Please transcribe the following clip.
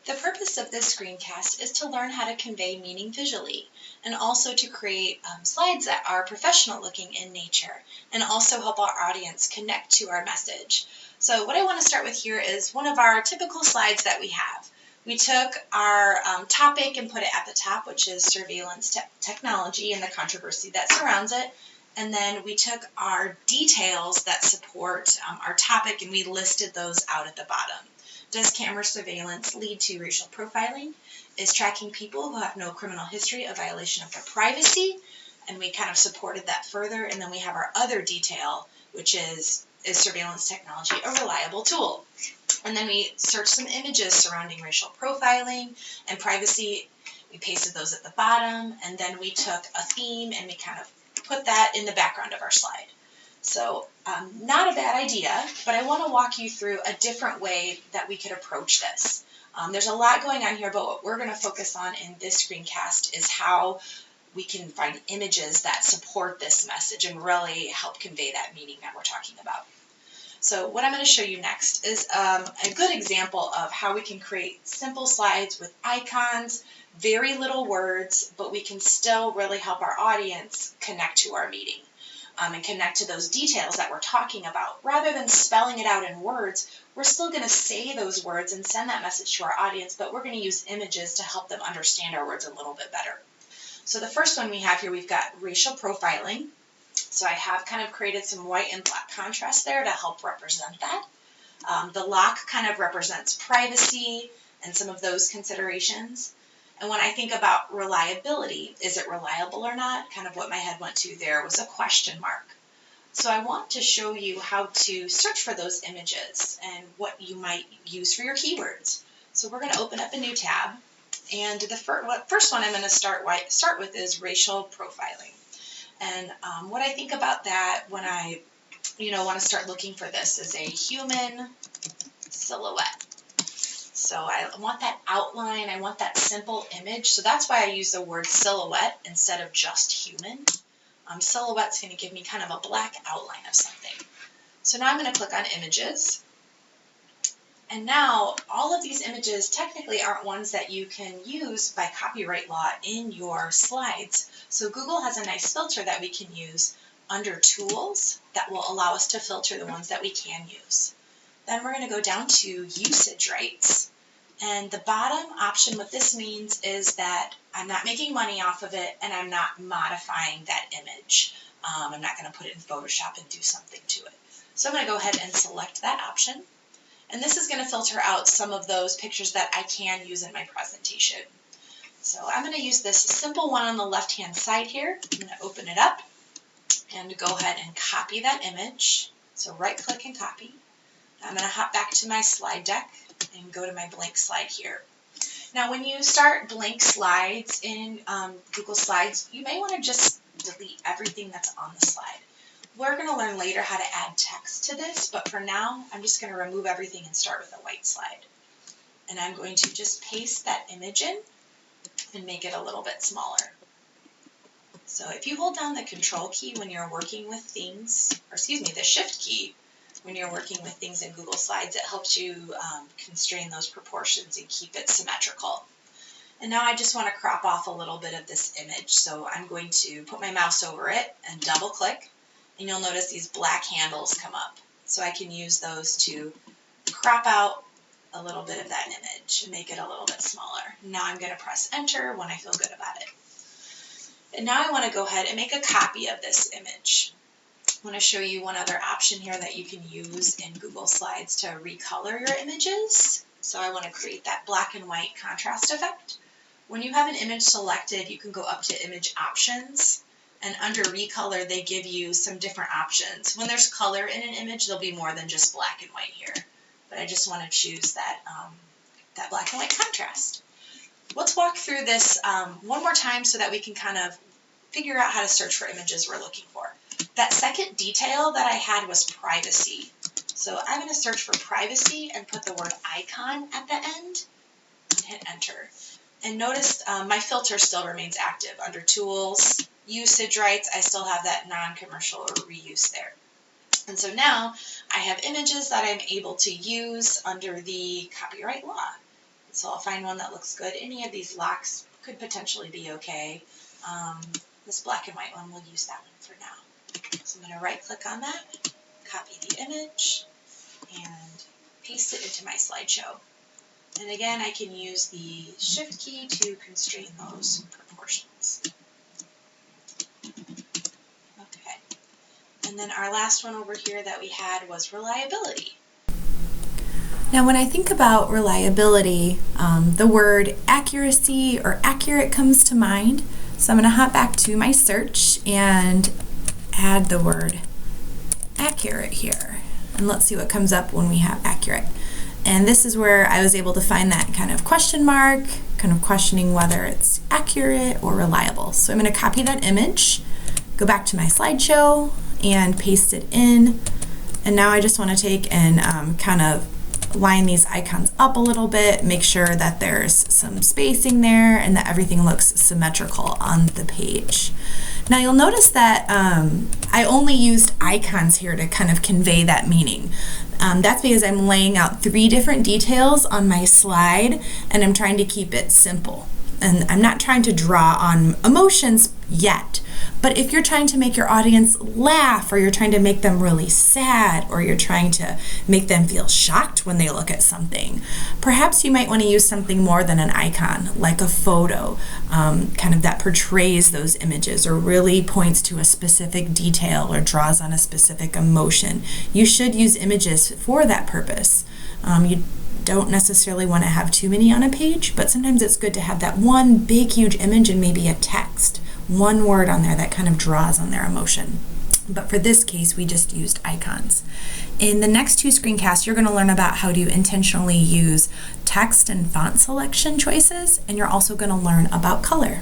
The purpose of this screencast is to learn how to convey meaning visually and also to create slides that are professional looking in nature and also help our audience connect to our message. So what I want to start with here is one of our typical slides that we have. We took our topic and put it at the top, which is surveillance technology and the controversy that surrounds it. And then we took our details that support our topic and we listed those out at the bottom. Does camera surveillance lead to racial profiling? Is tracking people who have no criminal history a violation of their privacy? And we kind of supported that further. And then we have our other detail, which is surveillance technology a reliable tool? And then we searched some images surrounding racial profiling and privacy. We pasted those at the bottom. And then we took a theme and we kind of put that in the background of our slide. So not a bad idea, but I want to walk you through a different way that we could approach this. There's a lot going on here, but what we're going to focus on in this screencast is how we can find images that support this message and really help convey that meaning that we're talking about. So what I'm going to show you next is a good example of how we can create simple slides with icons, very little words, but we can still really help our audience connect to our meeting. And connect to those details that we're talking about. Rather than spelling it out in words, we're still going to say those words and send that message to our audience, but we're going to use images to help them understand our words a little bit better. So the first one we have here, we've got racial profiling. So I have kind of created some white and black contrast there to help represent that. The lock kind of represents privacy and some of those considerations. And when I think about reliability, is it reliable or not? Kind of what my head went to there was a question mark. So I want to show you how to search for those images and what you might use for your keywords. So we're going to open up a new tab. And the first one I'm going to start with is racial profiling. And what I think about that when I want to start looking for this is a human silhouette. So I want that outline, I want that simple image. So that's why I use the word silhouette instead of just human. Silhouette's going to give me kind of a black outline of something. So now I'm going to click on images. And now all of these images technically aren't ones that you can use by copyright law in your slides. So Google has a nice filter that we can use under tools that will allow us to filter the ones that we can use. Then we're going to go down to usage rights. And the bottom option, what this means is that I'm not making money off of it and I'm not modifying that image. I'm not going to put it in Photoshop and do something to it. So I'm going to go ahead and select that option. And this is going to filter out some of those pictures that I can use in my presentation. So I'm going to use this simple one on the left-hand side here. I'm going to open it up and go ahead and copy that image. So right-click and copy. I'm going to hop back to my slide deck and go to my blank slide here. Now when you start blank slides in Google Slides, you may want to just delete everything that's on the slide. We're going to learn later how to add text to this, but for now I'm just going to remove everything and start with a white slide. And I'm going to just paste that image in and make it a little bit smaller. So if you hold down the Control key when you're working with things, or excuse me, the Shift key, when you're working with things in Google Slides, it helps you constrain those proportions and keep it symmetrical. And now I just want to crop off a little bit of this image. So I'm going to put my mouse over it and double click, and you'll notice these black handles come up. So I can use those to crop out a little bit of that image and make it a little bit smaller. Now I'm going to press enter when I feel good about it. And now I want to go ahead and make a copy of this image. I want to show you one other option here that you can use in Google Slides to recolor your images. So I want to create that black and white contrast effect. When you have an image selected, you can go up to image options, and under recolor they give you some different options. When there's color in an image, there'll be more than just black and white here. But I just want to choose that, that black and white contrast. Let's walk through this one more time so that we can kind of figure out how to search for images we're looking for. That second detail that I had was privacy. So I'm going to search for privacy and put the word icon at the end and hit enter. And notice my filter still remains active. Under tools, usage rights, I still have that non-commercial or reuse there. And so now I have images that I'm able to use under the copyright law. So I'll find one that looks good. Any of these locks could potentially be okay. This black and white one, we'll use that one for now. So I'm going to right click on that, copy the image, and paste it into my slideshow. And again, I can use the Shift key to constrain those proportions. Okay. And then our last one over here that we had was reliability. Now when I think about reliability, the word accuracy or accurate comes to mind. So I'm going to hop back to my search and add the word accurate here. And let's see what comes up when we have accurate. And this is where I was able to find that kind of question mark, kind of questioning whether it's accurate or reliable. So I'm going to copy that image, go back to my slideshow, and paste it in. And now I just want to take and kind of line these icons up a little bit, make sure that there's some spacing there and that everything looks symmetrical on the page. Now you'll notice that I only used icons here to kind of convey that meaning. That's because I'm laying out 3 different details on my slide and I'm trying to keep it simple. And I'm not trying to draw on emotions yet, but if you're trying to make your audience laugh, or you're trying to make them really sad, or you're trying to make them feel shocked when they look at something, perhaps you might want to use something more than an icon, like a photo, kind of that portrays those images or really points to a specific detail or draws on a specific emotion. You should use images for that purpose. You don't necessarily want to have too many on a page, but sometimes it's good to have that one big huge image and maybe a text, one word on there that kind of draws on their emotion. But for this case, we just used icons. In the next 2 screencasts, you're going to learn about how to intentionally use text and font selection choices, and you're also going to learn about color.